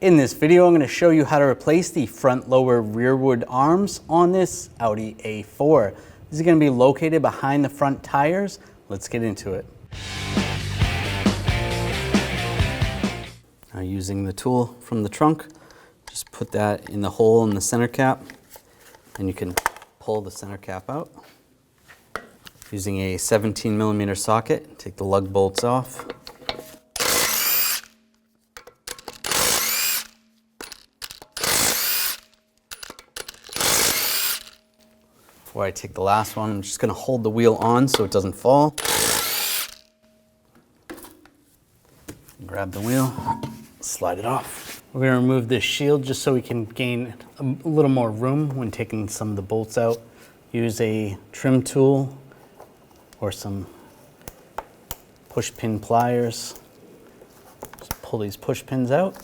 In this video, I'm going to show you how to replace the front lower rearward arms on this Audi A4. This is going to be located behind the front tires. Let's get into it. Now, using the tool from the trunk, just put that in the hole in the center cap, and you can pull the center cap out. Using a 17mm socket, take the lug bolts off. Before I take the last one, I'm just going to hold the wheel on so it doesn't fall. Grab the wheel, slide it off. We're going to remove this shield just so we can gain a little more room when taking some of the bolts out. Use a trim tool or some push pin pliers. Just pull these push pins out.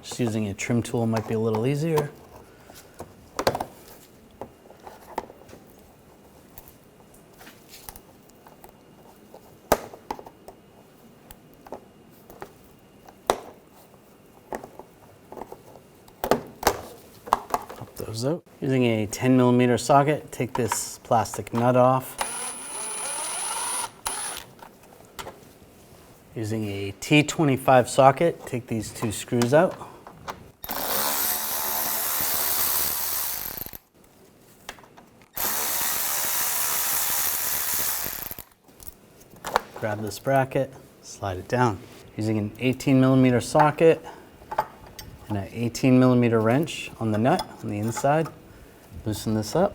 Just using a trim tool might be a little easier. Pop those out. Using a 10mm socket, take this plastic nut off. Using a T25 socket, take these two screws out. Grab this bracket, slide it down. Using an 18mm socket and an 18mm wrench on the nut on the inside, loosen this up.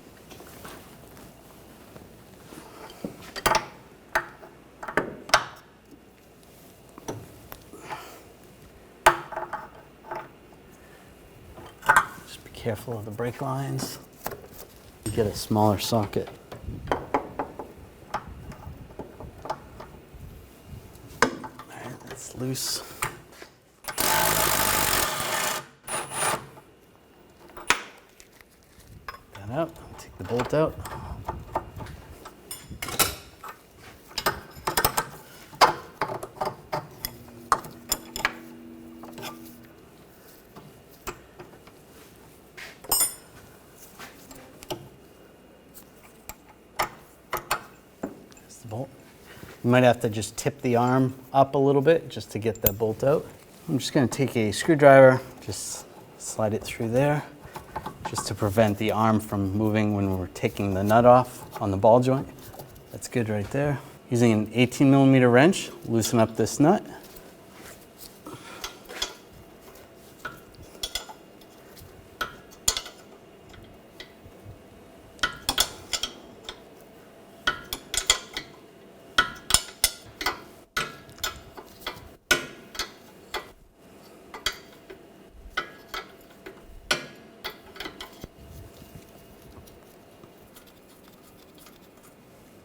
Just be careful of the brake lines. Get a smaller socket. It's loose. That out, take the bolt out. There's the bolt. You might have to just tip the arm up a little bit just to get that bolt out. I'm just going to take a screwdriver, just slide it through there, just to prevent the arm from moving when we're taking the nut off on the ball joint. That's good right there. Using an 18mm wrench, loosen up this nut.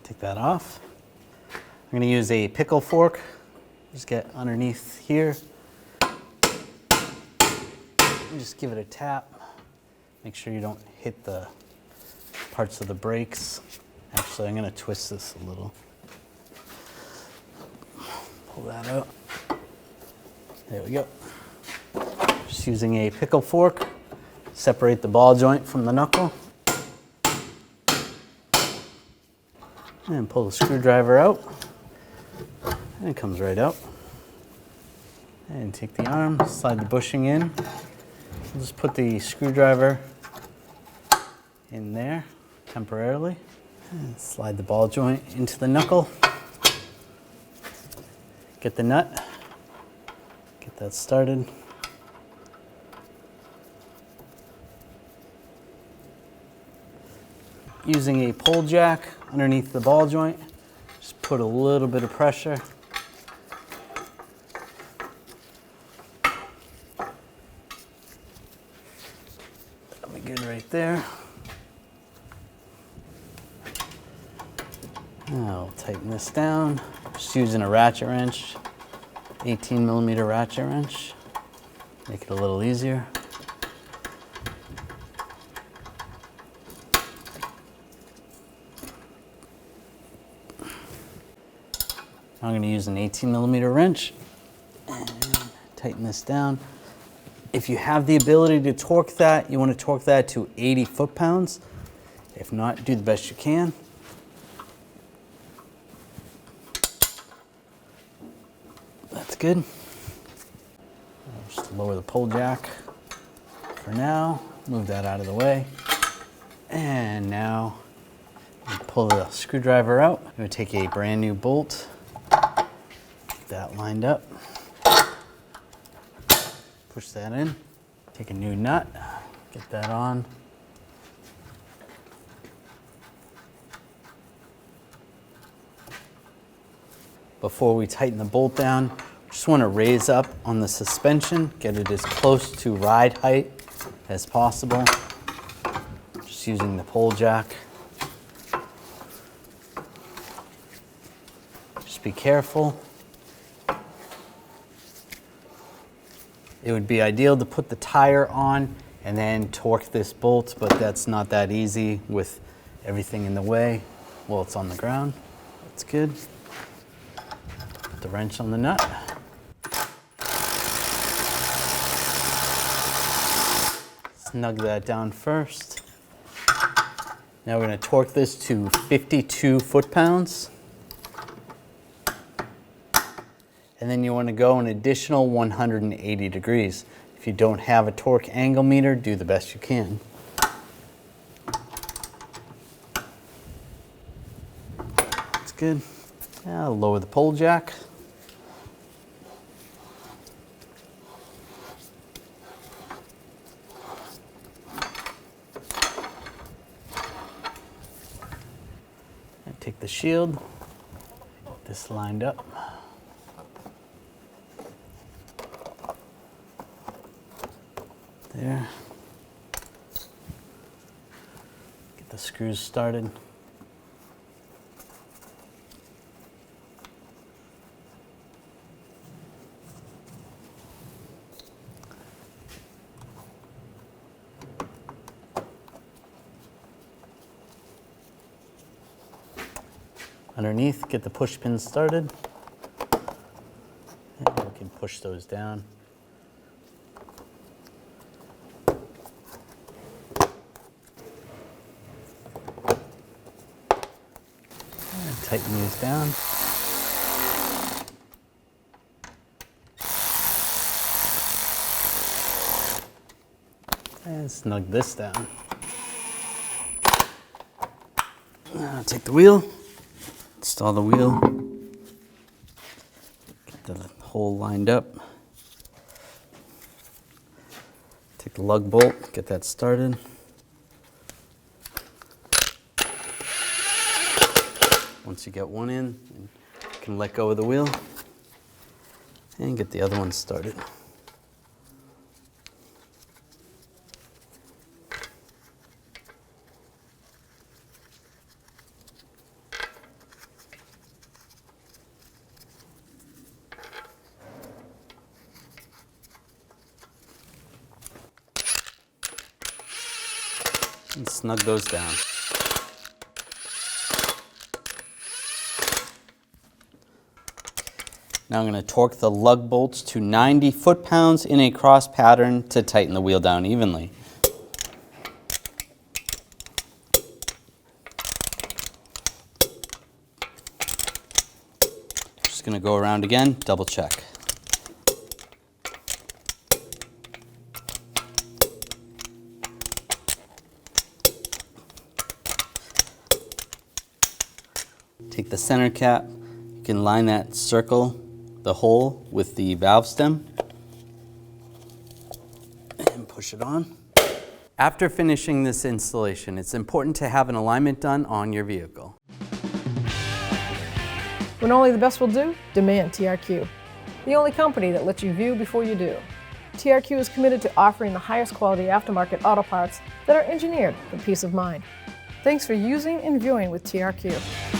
Take that off. I'm going to use a pickle fork. Just get underneath here. And just give it a tap. Make sure you don't hit the parts of the brakes. Actually, I'm going to twist this a little. Pull that out. There we go. Just using a pickle fork. Separate the ball joint from the knuckle. And pull the screwdriver out, and it comes right out. And take the arm, slide the bushing in. Just put the screwdriver in there temporarily. And slide the ball joint into the knuckle. Get the nut, get that started. Using a pull jack underneath the ball joint, just put a little bit of pressure. That'll be good right there. Now I'll tighten this down, just using a ratchet wrench, 18mm ratchet wrench, make it a little easier. I'm going to use an 18mm wrench and tighten this down. If you have the ability to torque that, you want to torque that to 80 foot-pounds. If not, do the best you can. That's good. Just lower the pole jack for now. Move that out of the way. And now pull the screwdriver out. I'm going to take a brand new bolt. Get that lined up. Push that in. Take a new nut. Get that on. Before we tighten the bolt down, just want to raise up on the suspension, get it as close to ride height as possible. Just using the pole jack. Just be careful. It would be ideal to put the tire on and then torque this bolt, but that's not that easy with everything in the way while it's on the ground. That's good. Put the wrench on the nut. Snug that down first. Now we're going to torque this to 52 foot-pounds. And then you want to go an additional 180 degrees. If you don't have a torque angle meter, do the best you can. That's good. Now lower the pole jack. And take the shield, get this lined up. There. Get the screws started. Underneath, get the push pins started. And we can push those down. Tighten these down. And snug this down. Now take the wheel, install the wheel, get the hole lined up. Take the lug bolt, get that started. Once you get one in, you can let go of the wheel and get the other one started. And snug those down. Now I'm going to torque the lug bolts to 90 foot-pounds in a cross pattern to tighten the wheel down evenly. Just going to go around again, double check. Take the center cap, you can line that circle, the hole with the valve stem, and push it on. After finishing this installation, it's important to have an alignment done on your vehicle. When only the best will do, demand TRQ. The only company that lets you view before you do. TRQ is committed to offering the highest quality aftermarket auto parts that are engineered for peace of mind. Thanks for using and viewing with TRQ.